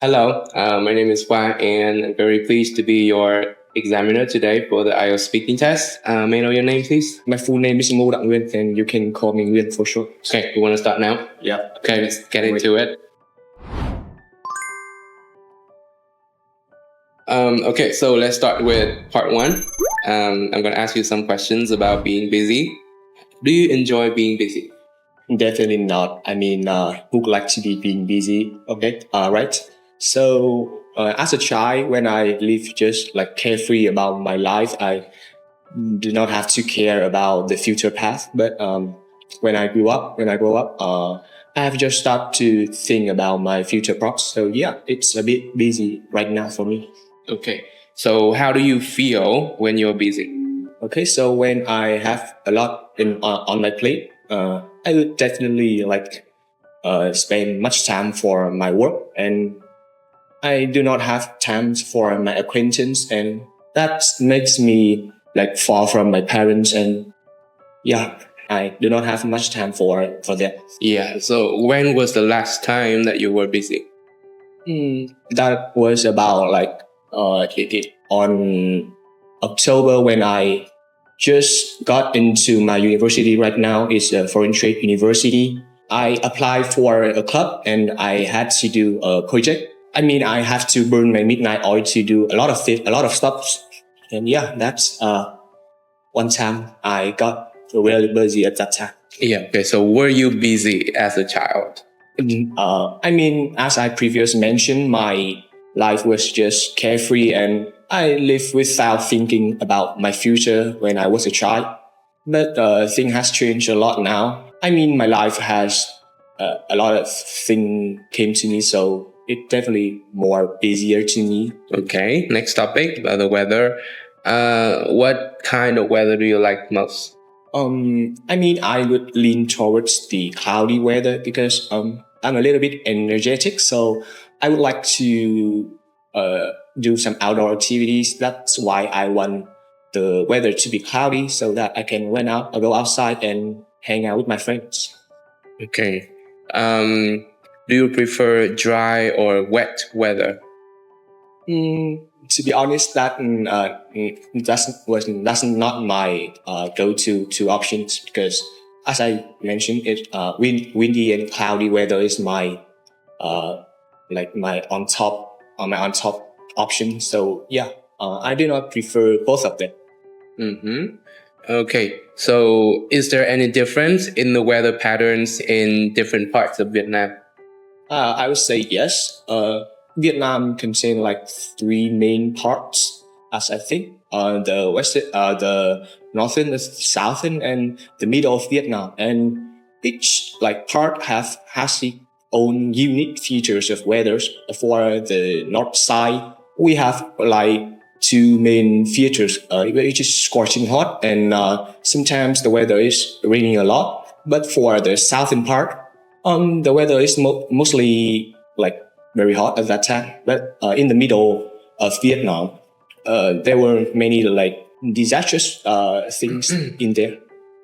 Hello, my name is Quang, and I'm very pleased to be your examiner today for the IELTS speaking test. May I know your name, please? My full name is Ngô Đặng Nguyên, and you can call me Nguyễn for short. Okay, you want to start now? Yeah. Okay, let's get into it. Okay, so let's start with part one. I'm going to ask you some questions about being busy. Do you enjoy being busy? Definitely not. Who would like to be being busy? Okay, right. So, as a child, when I live just like carefree about my life, I do not have to care about the future path. But when I grow up, I have just started to think about my future prospects. So yeah, it's a bit busy right now for me. Okay, so how do you feel when you're busy? Okay, so when I have a lot on my plate, I would definitely spend much time for my work, and I do not have time for my acquaintance, and that makes me like far from my parents, and yeah, I do not have much time for that. Yeah, so when was the last time that you were busy? That was about on October when I just got into my university right now. It's a foreign trade university. I applied for a club and I had to do a project. I have to burn my midnight oil to do a lot of stuff. And yeah, that's one time I got really busy at that time. Yeah, okay, so were you busy as a child? As I previously mentioned, my life was just carefree and I lived without thinking about my future when I was a child. But thing has changed a lot now. My life has a lot of things came to me, so it definitely more busier to me. Okay, next topic about the weather. What kind of weather do you like most? I would lean towards the cloudy weather because I'm a little bit energetic, so I would like to do some outdoor activities. That's why I want the weather to be cloudy so that I can go outside and hang out with my friends. Okay. Do you prefer dry or wet weather? To be honest, that's not my go-to two options because, as I mentioned, windy and cloudy weather is my my on top option. So yeah, I do not prefer both of them. Mm-hmm. Okay, so is there any difference in the weather patterns in different parts of Vietnam? I would say yes. Vietnam contains like three main parts, as I think. The western, the northern, the southern, and the middle of Vietnam. And each part has its own unique features of weather. For the north side, we have two main features, which is scorching hot, and sometimes the weather is raining a lot. But for the southern part, the weather is mostly very hot at that time. But in the middle of Vietnam, there were many disastrous things in there.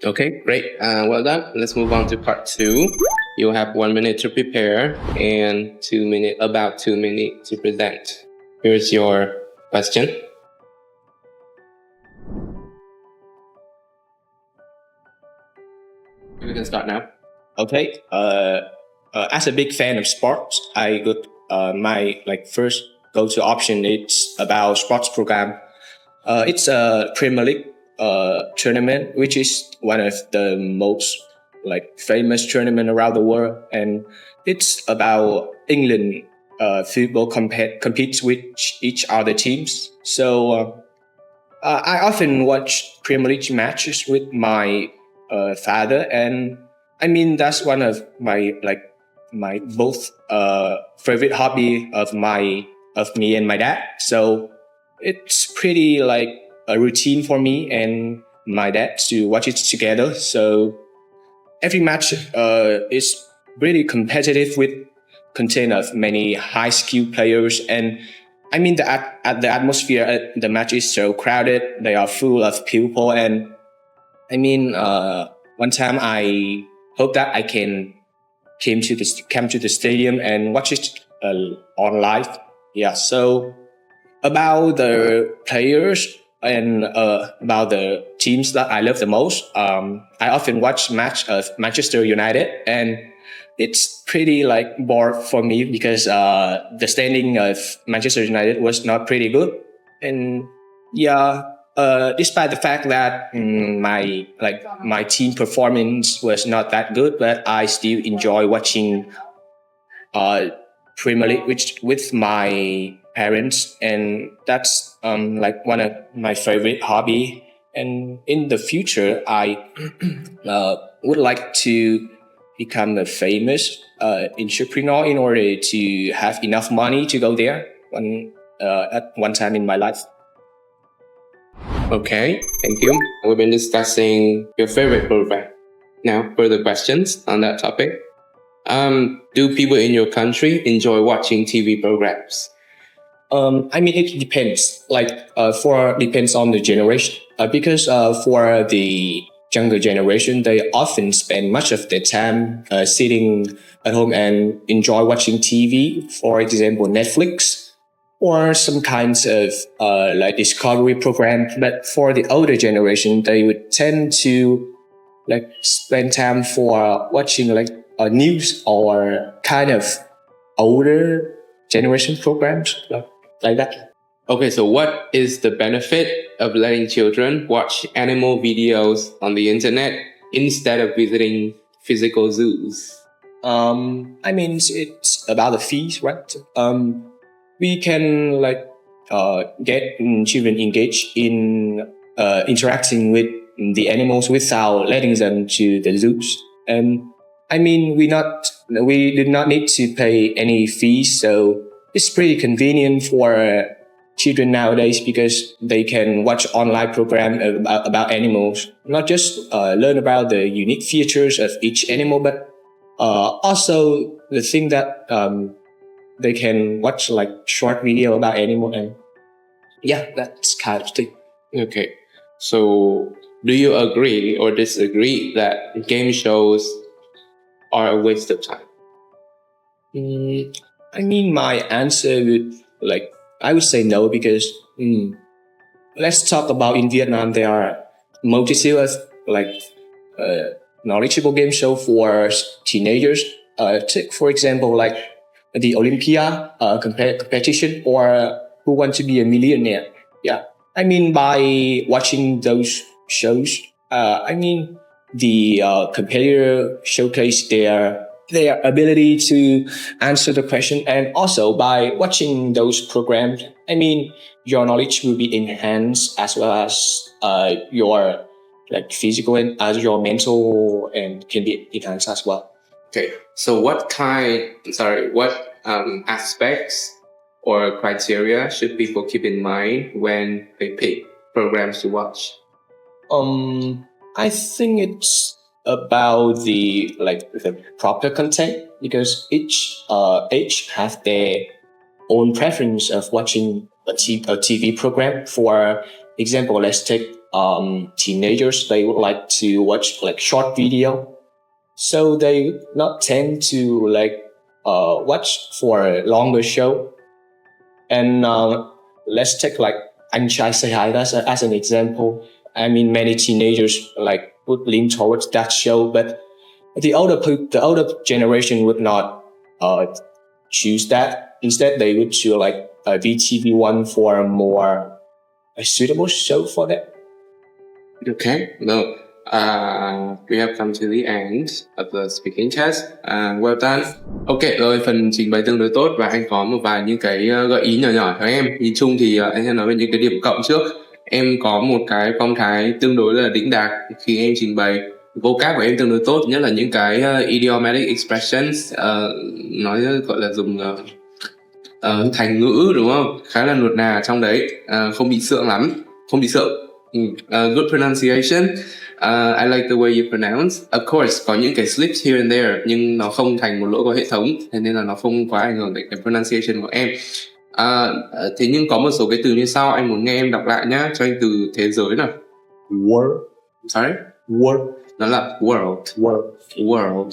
Okay, great. Well done. Let's move on to part two. You'll have 1 minute to prepare and about 2 minutes to present. Here's your question. We can start now. Okay. As a big fan of sports, I would my first go-to option. It's about sports program. It's a Premier League tournament, which is one of the most famous tournament around the world, and it's about England football competes with each other teams. So I often watch Premier League matches with my father, and that's one of my my both favorite hobby of me and my dad. So it's pretty a routine for me and my dad to watch it together. So every match is really competitive with contain of many high skilled players, and the atmosphere at the match is so crowded. They are full of people, and one time I hope that I can come to the stadium and watch it on live. Yeah. So about the players and about the teams that I love the most, I often watch match of Manchester United, and it's pretty like bored for me because the standing of Manchester United was not pretty good, and yeah. Despite the fact that my team performance was not that good, but I still enjoy watching Premier League with my parents, and that's like one of my favorite hobby. And in the future, I would like to become a famous entrepreneur in order to have enough money to go there at one time in my life. Okay, thank you. We've been discussing your favorite program. Now, further questions on that topic. Do people in your country enjoy watching TV programs? I mean, it depends. Depends on the generation. Because for the younger generation, they often spend much of their time sitting at home and enjoy watching TV. For example, Netflix or some kinds of like discovery program. But for the older generation, they would tend to like spend time for watching like news or kind of older generation programs like that. Okay, so what is the benefit of letting children watch animal videos on the internet instead of visiting physical zoos? I mean, it's about the fees, right? We can get children engaged in interacting with the animals without letting them to the zoos. And I mean, we did not need to pay any fees, so it's pretty convenient for children nowadays because they can watch online program about animals, not just learn about the unique features of each animal, but also the thing that they can watch like short video about animal, and yeah, that's kind of thing. Okay, so do you agree or disagree that game shows are a waste of time? I mean, my answer I would say no, because let's talk about in Vietnam, there are multitude of knowledgeable game show for teenagers. Take for example like the Olympia competition or Who Want to Be a Millionaire. Yeah, I mean by watching those shows, I mean the competitor showcase their ability to answer the question, and also by watching those programs, I mean your knowledge will be enhanced as well as your like physical and as your mental and can be enhanced as well. Okay, so what aspects or criteria should people keep in mind when they pick programs to watch? I think it's about the proper content, because each age has their own preference of watching a TV program. For example, let's take teenagers. They would like to watch like short video, so they not tend to watch for a longer show. And let's take like Anh Trai Say Hi as an example. I mean, many teenagers would lean towards that show, but the older generation would not choose that. Instead, they would choose VTV1 for a more suitable show for them. Okay, no. We have come to the end of the speaking test. Well done. Ok, rồi phần trình bày tương đối tốt và anh có một vài những cái gợi ý nhỏ nhỏ cho em. Nhìn chung thì anh sẽ nói về những cái điểm cộng trước. Em có một cái phong thái tương đối là đĩnh đạc khi em trình bày. Vocab của em tương đối tốt, nhất là những cái idiomatic expressions, nói gọi là dùng thành ngữ, đúng không? Khá là nuột nà trong đấy, không bị sượng lắm, không bị sợ. Good pronunciation. I like the way you pronounce. Of course, có những cái slips here and there, nhưng nó không thành một lỗi có hệ thống, thế nên là nó không quá ảnh hưởng đến cái pronunciation của em. Thế nhưng có một số cái từ như sau, anh muốn nghe em đọc lại nhá. Cho anh từ thế giới nào. World. Sorry? World. Nó là world. World. World.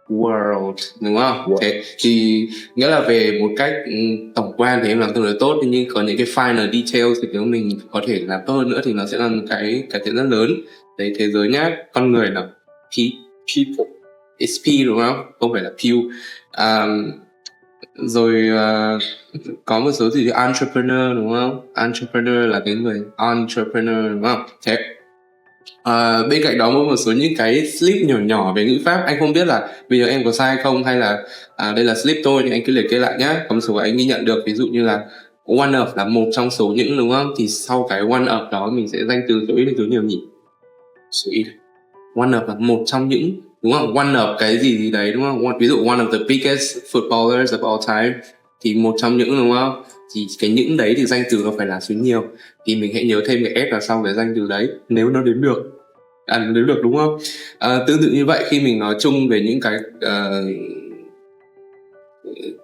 world, đúng không? World. Thế thì nghĩa là về một cách tổng quan thì em làm tương đối tốt, nhưng có những cái final details thì nếu mình có thể làm tốt hơn nữa thì nó sẽ là một cái cải thiện rất lớn. Đấy, thế giới nhá, con người là people, it's P đúng không? Không phải là pew. Rồi có một số gì entrepreneur đúng không? Entrepreneur là cái người entrepreneur đúng không? Thế bên cạnh đó có một số những cái slip nhỏ nhỏ về ngữ pháp. Anh không biết là bây giờ em có sai không, hay là đây là slip thôi, thì anh cứ liệt kê lại nhá. Có một số anh ghi nhận được, ví dụ như là one of là một trong số những đúng không? Thì sau cái one of đó mình sẽ danh từ số ít hay số nhiều nhỉ? Số ít. One of là một trong những, đúng không? One of cái gì đấy đúng không? Ví dụ one of the biggest footballers of all time thì một trong những đúng không? Thì cái những đấy thì danh từ nó phải là số nhiều, thì mình hãy nhớ thêm cái s vào sau cái danh từ đấy nếu nó đếm được. Đếm được đúng không? Tương tự như vậy, khi mình nói chung về những cái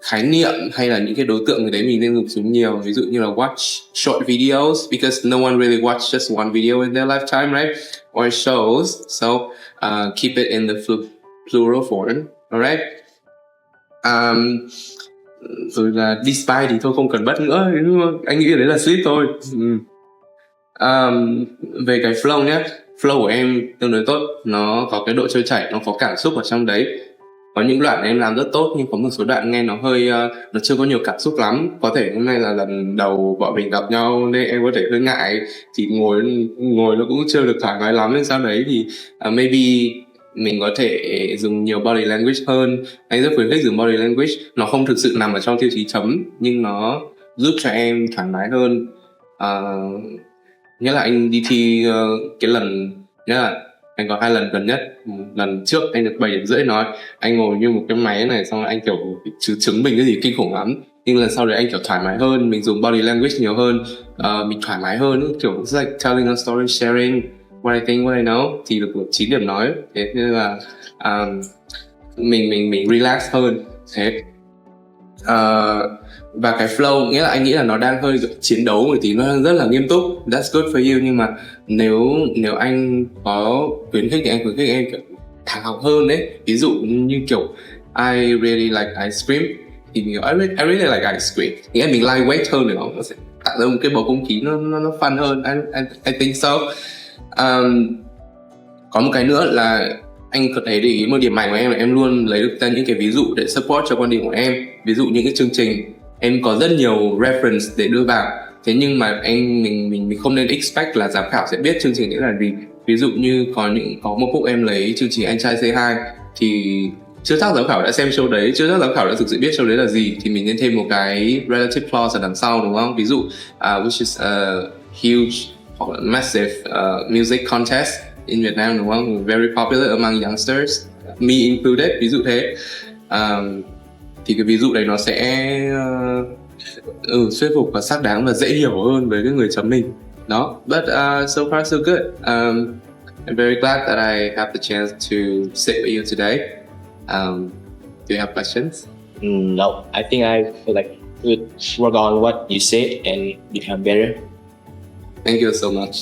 khái niệm hay là những cái đối tượng gì đấy mình nên dùng số nhiều. Ví dụ như là watch short videos because no one really watch just one video in their lifetime, right? Or shows, so keep it in the plural form, alright? Rồi là despite thì thôi không cần bắt nữa, đúng không? Anh nghĩ đấy là slip thôi. Về cái flow nhé, flow của em tương đối tốt, nó có cái độ trôi chảy, nó có cảm xúc ở trong đấy. Có những đoạn em làm rất tốt, nhưng có một số đoạn nghe nó hơi nó chưa có nhiều cảm xúc lắm. Có thể hôm nay là lần đầu bọn mình gặp nhau nên em có thể hơi ngại, thì ngồi nó cũng chưa được thoải mái lắm, nên sau đấy thì maybe mình có thể dùng nhiều body language hơn. Anh rất khuyến khích dùng body language, nó không thực sự nằm ở trong tiêu chí chấm, nhưng nó giúp cho em thoải mái hơn. Nghĩa là anh đi thi cái lần, nghĩa là anh có 2 lần gần nhất. Lần trước anh được 7,5 điểm nói, anh ngồi như một cái máy này, xong rồi anh kiểu chứng minh cái gì kinh khủng lắm. Nhưng lần sau đấy anh kiểu thoải mái hơn, mình dùng body language nhiều hơn, mình thoải mái hơn, kiểu it's like telling a story, sharing what I think, what I know, thì được 9 điểm nói. Thế nên là mình relax hơn. Thế và cái flow, nghĩa là anh nghĩ là nó đang hơi chiến đấu một tí, nó đang rất là nghiêm túc. That's good for you. Nhưng mà nếu anh có khuyến khích thì anh khuyến khích em kiểu thẳng học hơn đấy. Ví dụ như kiểu I really like ice cream thì mình I really like ice cream, nghĩa là mình lightweight hơn nữa, nó sẽ tạo ra một cái bầu không khí nó fun hơn. I think so. Có một cái nữa là anh có thấy để ý một điểm mạnh của em là em luôn lấy được ra những cái ví dụ để support cho quan điểm của em. Ví dụ những cái chương trình em có rất nhiều reference để đưa vào, thế nhưng mà mình không nên expect là giám khảo sẽ biết chương trình đấy là gì. Ví dụ như có một phút em lấy chương trình Anh Trai C2 thì chưa chắc giám khảo đã xem show đấy, chưa chắc giám khảo đã thực sự biết show đấy là gì, thì mình nên thêm một cái relative clause ở đằng sau, đúng không? Ví dụ which is a huge or massive music contest in Việt Nam, đúng không? Very popular among youngsters, me included, ví dụ thế. Thì cái ví dụ đấy nó sẽ thuyết phục và xác đáng và dễ hiểu hơn với cái người chấm mình. Đó. But so far so good. I'm very glad that I have the chance to sit with you today. Do you have questions? No, I think I feel like we work on what you said and become better. Thank you so much.